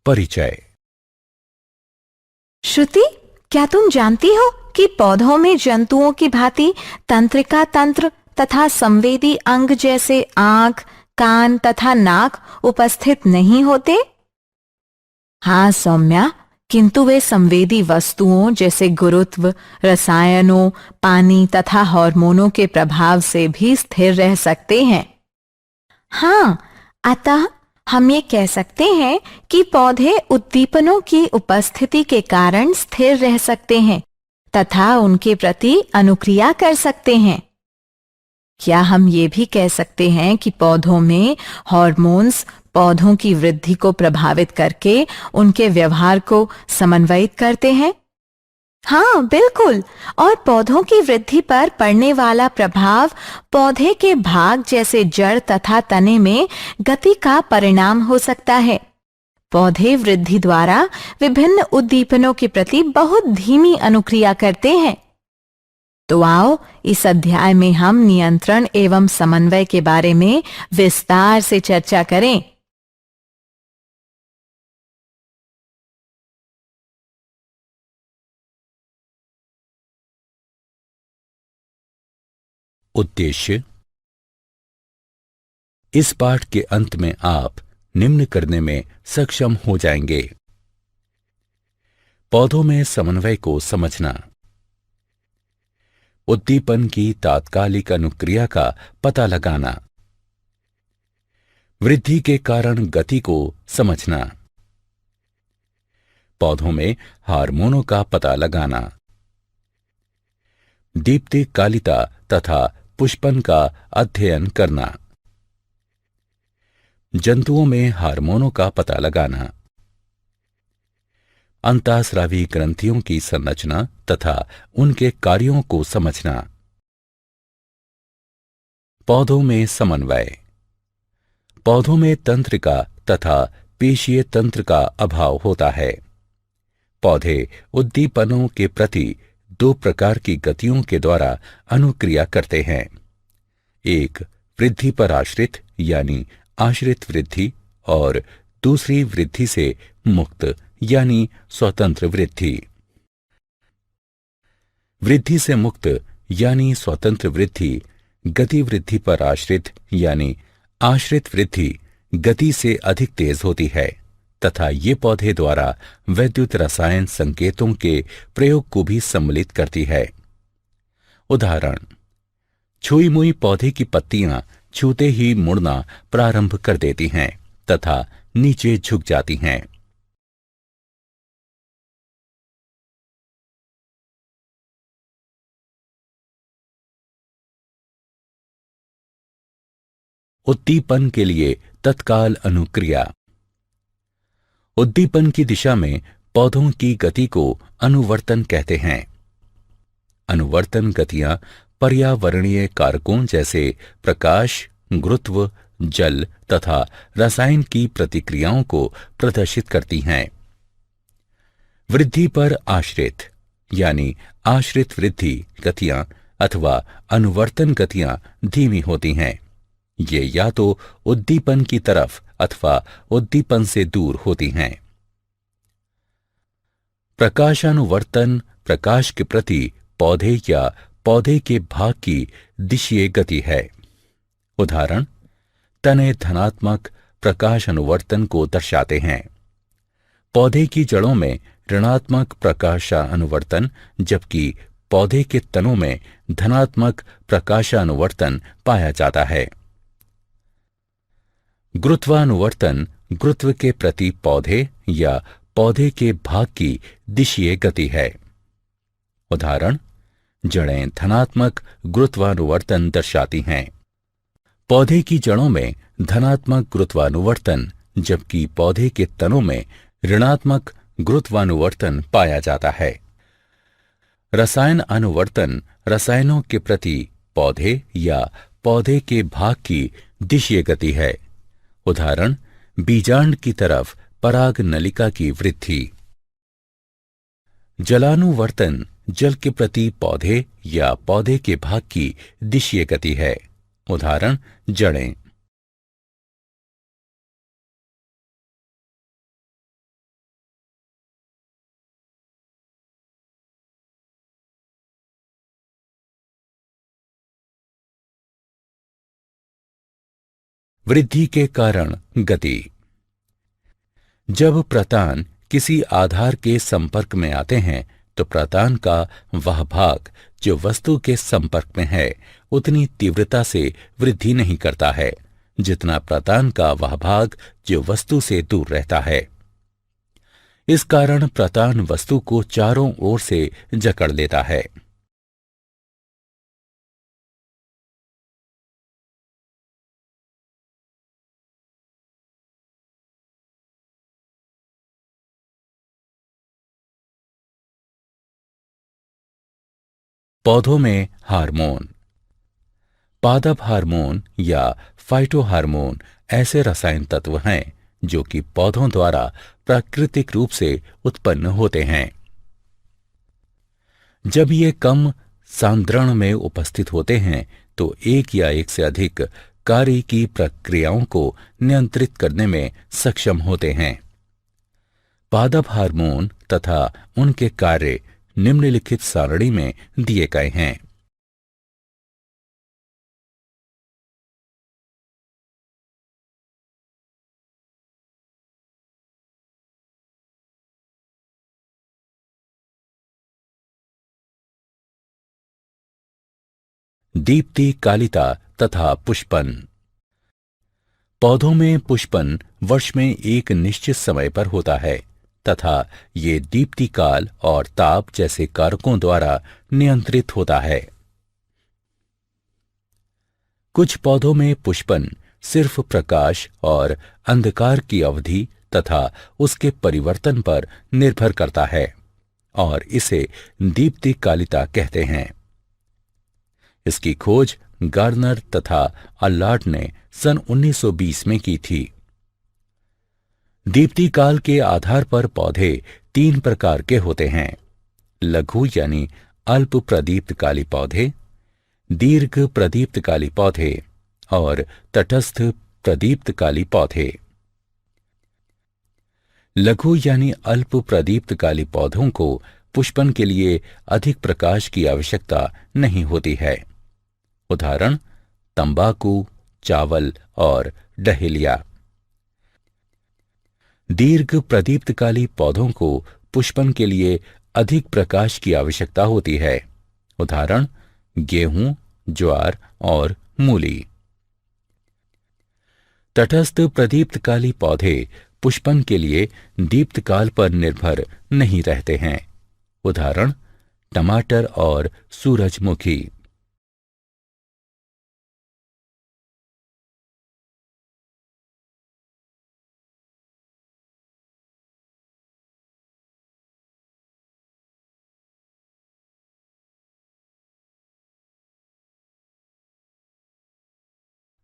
परिचय। श्रुति, क्या तुम जानती हो कि पौधों में जंतुओं की भांति तंत्रिका तंत्र तथा संवेदी अंग जैसे आंख, कान तथा नाक उपस्थित नहीं होते? हाँ सौम्या, किंतु वे संवेदी वस्तुओं जैसे गुरुत्व, रसायनों, पानी तथा हार्मोनों के प्रभाव से भी स्थिर रह सकते हैं। हाँ, अतः हम ये कह सकते हैं कि पौधे उद्दीपनों की उपस्थिति के कारण स्थिर रह सकते हैं तथा उनके प्रति अनुक्रिया कर सकते हैं। क्या हम ये भी कह सकते हैं कि पौधों में हार्मोन्स पौधों की वृद्धि को प्रभावित करके उनके व्यवहार को समन्वयित करते हैं? हाँ बिल्कुल, और पौधों की वृद्धि पर पड़ने वाला प्रभाव पौधे के भाग जैसे जड़ तथा तने में गति का परिणाम हो सकता है। पौधे वृद्धि द्वारा विभिन्न उद्दीपनों के प्रति बहुत धीमी अनुक्रिया करते हैं। तो आओ इस अध्याय में हम नियंत्रण एवं समन्वय के बारे में विस्तार से चर्चा करें। उद्देश्य। इस पाठ के अंत में आप निम्न करने में सक्षम हो जाएंगे: पौधों में समन्वय को समझना, उद्दीपन की तात्कालिक अनुक्रिया का पता लगाना, वृद्धि के कारण गति को समझना, पौधों में हार्मोनों का पता लगाना, दीप्तिकालिता तथा पुष्पन का अध्ययन करना, जंतुओं में हार्मोनों का पता लगाना, अंतःस्रावी ग्रंथियों की संरचना तथा उनके कार्यों को समझना। पौधों में समन्वय। पौधों में तंत्रिका तथा पेशीय तंत्र का अभाव होता है। पौधे उद्दीपनों के प्रति दो प्रकार की गतियों के द्वारा अनुक्रिया करते हैं: एक वृद्धि पर आश्रित यानी आश्रित वृद्धि, और दूसरी वृद्धि से मुक्त यानी स्वतंत्र वृद्धि। वृद्धि से मुक्त यानी स्वतंत्र वृद्धि गति वृद्धि पर आश्रित यानी आश्रित वृद्धि गति से अधिक तेज होती है तथा ये पौधे द्वारा वैद्युत रसायन संकेतों के प्रयोग को भी सम्मिलित करती है। उदाहरण: छुई मुई पौधे की पत्तियां छूते ही मुड़ना प्रारंभ कर देती हैं तथा नीचे झुक जाती हैं। उद्दीपन के लिए तत्काल अनुक्रिया। उद्दीपन की दिशा में पौधों की गति को अनुवर्तन कहते हैं। अनुवर्तन गतियां पर्यावरणीय कारकों जैसे प्रकाश, गुरुत्व, जल तथा रसायन की प्रतिक्रियाओं को प्रदर्शित करती हैं। वृद्धि पर आश्रित यानी आश्रित वृद्धि गतियां अथवा अनुवर्तन गतियां धीमी होती हैं। ये या तो उद्दीपन की तरफ अथवा उद्दीपन से दूर होती हैं। प्रकाशानुवर्तन प्रकाश के प्रति पौधे या पौधे के भाग की दिशीय गति है। उदाहरण: तने धनात्मक प्रकाश अनुवर्तन को दर्शाते हैं। पौधे की जड़ों में ऋणात्मक प्रकाशानुवर्तन, जबकि पौधे के तनों में धनात्मक प्रकाशानुवर्तन पाया जाता है। गुरुत्वानुवर्तन गुरुत्व के प्रति पौधे या पौधे के भाग की दिशीय गति है। उदाहरण: जड़ें धनात्मक गुरुत्वानुवर्तन दर्शाती हैं। पौधे की जड़ों में धनात्मक गुरुत्वानुवर्तन, जबकि पौधे के तनों में ऋणात्मक गुरुत्वानुवर्तन पाया जाता है। रसायन अनुवर्तन रसायनों के प्रति पौधे या पौधे के भाग की दिशीय गति है। उदाहरण: बीजांड की तरफ पराग नलिका की वृद्धि। जलानुवर्तन जल के प्रति पौधे या पौधे के भाग की दिशीय गति है। उदाहरण: जड़ें। वृद्धि के कारण गति। जब प्रतान किसी आधार के संपर्क में आते हैं तो प्रतान का वह भाग जो वस्तु के संपर्क में है उतनी तीव्रता से वृद्धि नहीं करता है जितना प्रतान का वह भाग जो वस्तु से दूर रहता है। इस कारण प्रतान वस्तु को चारों ओर से जकड़ लेता है। पौधों में हार्मोन। पादप हार्मोन या फाइटोहार्मोन ऐसे रसायन तत्व हैं जो कि पौधों द्वारा प्राकृतिक रूप से उत्पन्न होते हैं। जब ये कम सांद्रण में उपस्थित होते हैं तो एक या एक से अधिक कार्य की प्रक्रियाओं को नियंत्रित करने में सक्षम होते हैं। पादप हार्मोन तथा उनके कार्य निम्नलिखित सारणी में दिए गए हैं। दीप्ति कालिता तथा पुष्पन। पौधों में पुष्पन वर्ष में एक निश्चित समय पर होता है तथा ये दीप्ति काल और ताप जैसे कारकों द्वारा नियंत्रित होता है। कुछ पौधों में पुष्पन सिर्फ प्रकाश और अंधकार की अवधि तथा उसके परिवर्तन पर निर्भर करता है और इसे दीप्ति कालिता कहते हैं। इसकी खोज गार्नर तथा अल्लार्ड ने सन 1920 में की थी। दीप्ति काल के आधार पर पौधे 3 प्रकार के होते हैं: लघु यानी अल्प प्रदीप्तकाली पौधे, दीर्घ प्रदीप्तकाली पौधे और तटस्थ प्रदीप्तकाली पौधे। लघु यानी अल्प प्रदीप्तकाली पौधों को पुष्पन के लिए अधिक प्रकाश की आवश्यकता नहीं होती है। उदाहरण तंबाकू, चावल और डहेलिया। दीर्घ प्रदीप्तकाली पौधों को पुष्पन के लिए अधिक प्रकाश की आवश्यकता होती है। उदाहरण गेहूं, ज्वार और मूली। तटस्थ प्रदीप्तकाली पौधे पुष्पन के लिए दीप्तकाल पर निर्भर नहीं रहते हैं। उदाहरण टमाटर और सूरजमुखी।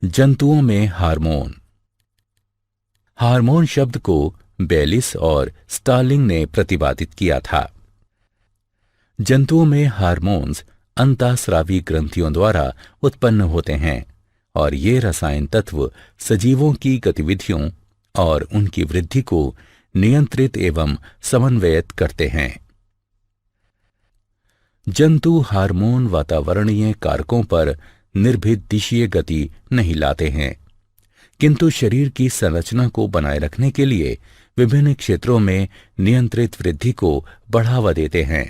जंतुओं में हार्मोन। हार्मोन शब्द को बेलिस और स्टार्लिंग ने प्रतिपादित किया था। जंतुओं में हार्मोन्स अंतःस्रावी ग्रंथियों द्वारा उत्पन्न होते हैं और ये रसायन तत्व सजीवों की गतिविधियों और उनकी वृद्धि को नियंत्रित एवं समन्वयित करते हैं। जंतु हार्मोन वातावरणीय कारकों पर निर्भीत दिशीय गति नहीं लाते हैं, किंतु शरीर की संरचना को बनाए रखने के लिए विभिन्न क्षेत्रों में नियंत्रित वृद्धि को बढ़ावा देते हैं।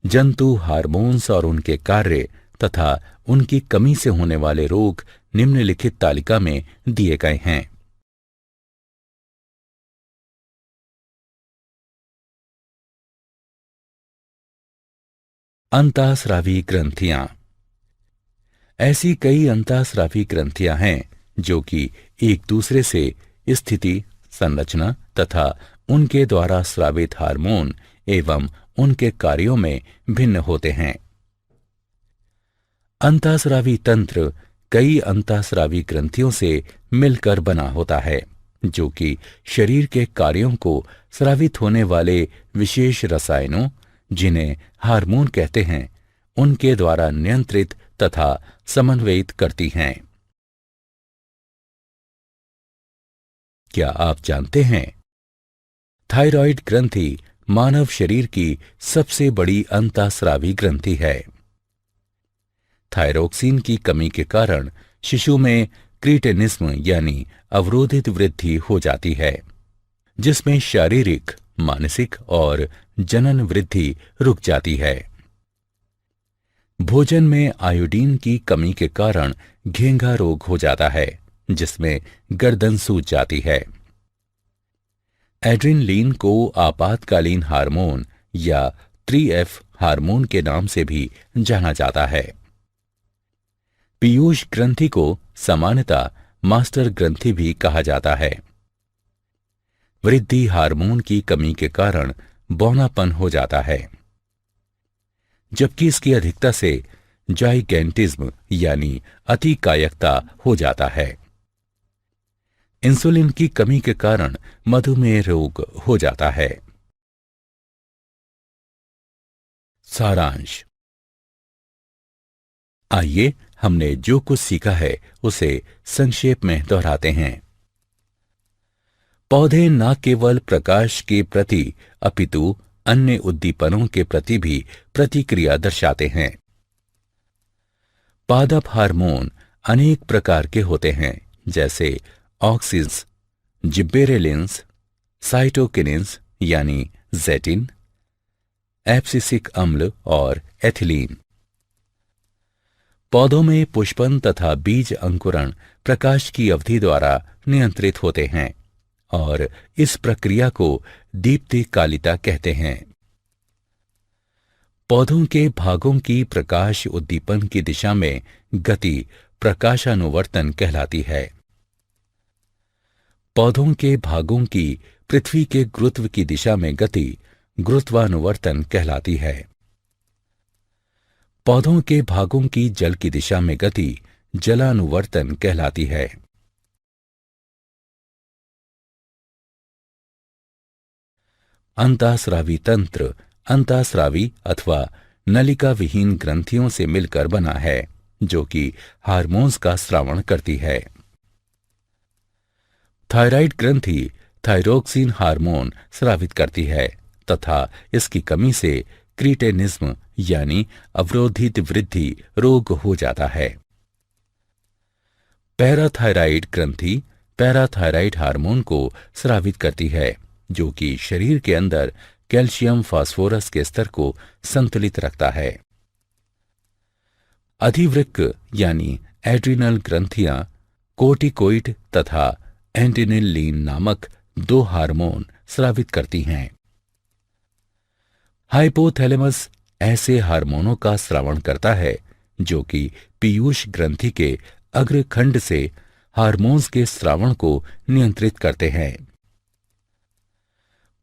जंतु हार्मोन्स और उनके कार्य तथा उनकी कमी से होने वाले रोग निम्नलिखित तालिका में दिए गए हैं। अंतःस्रावी ग्रंथियां। ऐसी कई अंतःस्रावी ग्रंथियां हैं जो कि एक दूसरे से स्थिति, संरचना तथा उनके द्वारा स्रावित हार्मोन एवं उनके कार्यों में भिन्न होते हैं। अंतःस्रावी तंत्र कई अंतःस्रावी ग्रंथियों से मिलकर बना होता है जो कि शरीर के कार्यों को स्रावित होने वाले विशेष रसायनों, जिन्हें हार्मोन कहते हैं, उनके द्वारा नियंत्रित तथा समन्वयित करती हैं। क्या आप जानते हैं थायराइड ग्रंथि मानव शरीर की सबसे बड़ी अंतःस्रावी ग्रंथि है। थायरोक्सिन की कमी के कारण शिशु में क्रीटेनिज्म यानी अवरोधित वृद्धि हो जाती है, जिसमें शारीरिक, मानसिक और जनन वृद्धि रुक जाती है। भोजन में आयोडीन की कमी के कारण घेंघा रोग हो जाता है, जिसमें गर्दन सूज जाती है। एड्रेनलिन को आपातकालीन हार्मोन या 3F हार्मोन के नाम से भी जाना जाता है। पीयूष ग्रंथि को सामान्यतः मास्टर ग्रंथि भी कहा जाता है। वृद्धि हार्मोन की कमी के कारण बौनापन हो जाता है, जबकि इसकी अधिकता से जाइगेंटिज्म यानी अतिकायकता हो जाता है। इंसुलिन की कमी के कारण मधुमेह रोग हो जाता है। सारांश। आइए हमने जो कुछ सीखा है उसे संक्षेप में दोहराते हैं। पौधे न केवल प्रकाश के प्रति अपितु अन्य उद्दीपनों के प्रति भी प्रतिक्रिया दर्शाते हैं। पादप हार्मोन अनेक प्रकार के होते हैं, जैसे ऑक्सिन्स, जिब्बेरेलिन्स, साइटोकिनिन्स यानी जेटिन, एब्सिसिक अम्ल और एथिलीन। पौधों में पुष्पन तथा बीज अंकुरण प्रकाश की अवधि द्वारा नियंत्रित होते हैं और इस प्रक्रिया को दीप्तिकालिता कहते हैं। पौधों के भागों की प्रकाश उद्दीपन की दिशा में गति प्रकाशानुवर्तन कहलाती है। पौधों के भागों की पृथ्वी के गुरुत्व की दिशा में गति गुरुत्वानुवर्तन कहलाती है। पौधों के भागों की जल की दिशा में गति जलानुवर्तन कहलाती है। अंतःस्रावी तंत्र अंतःस्रावी अथवा नलिका विहीन ग्रंथियों से मिलकर बना है, जो कि हार्मोन्स का स्रावण करती है। थायराइड ग्रंथि थायरोक्सिन हार्मोन स्रावित करती है तथा इसकी कमी से क्रीटेनिज्म यानी अवरोधित वृद्धि रोग हो जाता है। पैराथायराइड ग्रंथि पैराथायराइड हार्मोन को स्रावित करती है, जो कि शरीर के अंदर कैल्शियम फास्फोरस के स्तर को संतुलित रखता है। अधिवृक्क यानी एड्रिनल ग्रंथियां कोर्टिकोइड तथा एंटिनिलीन नामक 2 हार्मोन स्रावित करती हैं। हाइपोथैलेमस ऐसे हार्मोनों का स्रावण करता है जो कि पीयूष ग्रंथि के अग्रखंड से हार्मोन्स के स्रावण को नियंत्रित करते हैं।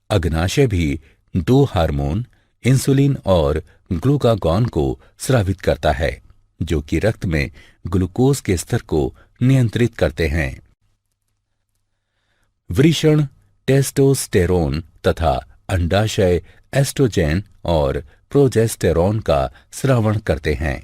अग्नाशय भी 2 हार्मोन इंसुलिन और ग्लूकागॉन को स्रावित करता है, जो कि रक्त में ग्लूकोज के स्तर को नियंत्रित करते हैं। वृषण टेस्टोस्टेरोन तथा अंडाशय एस्ट्रोजेन और प्रोजेस्टेरोन का स्रावण करते हैं।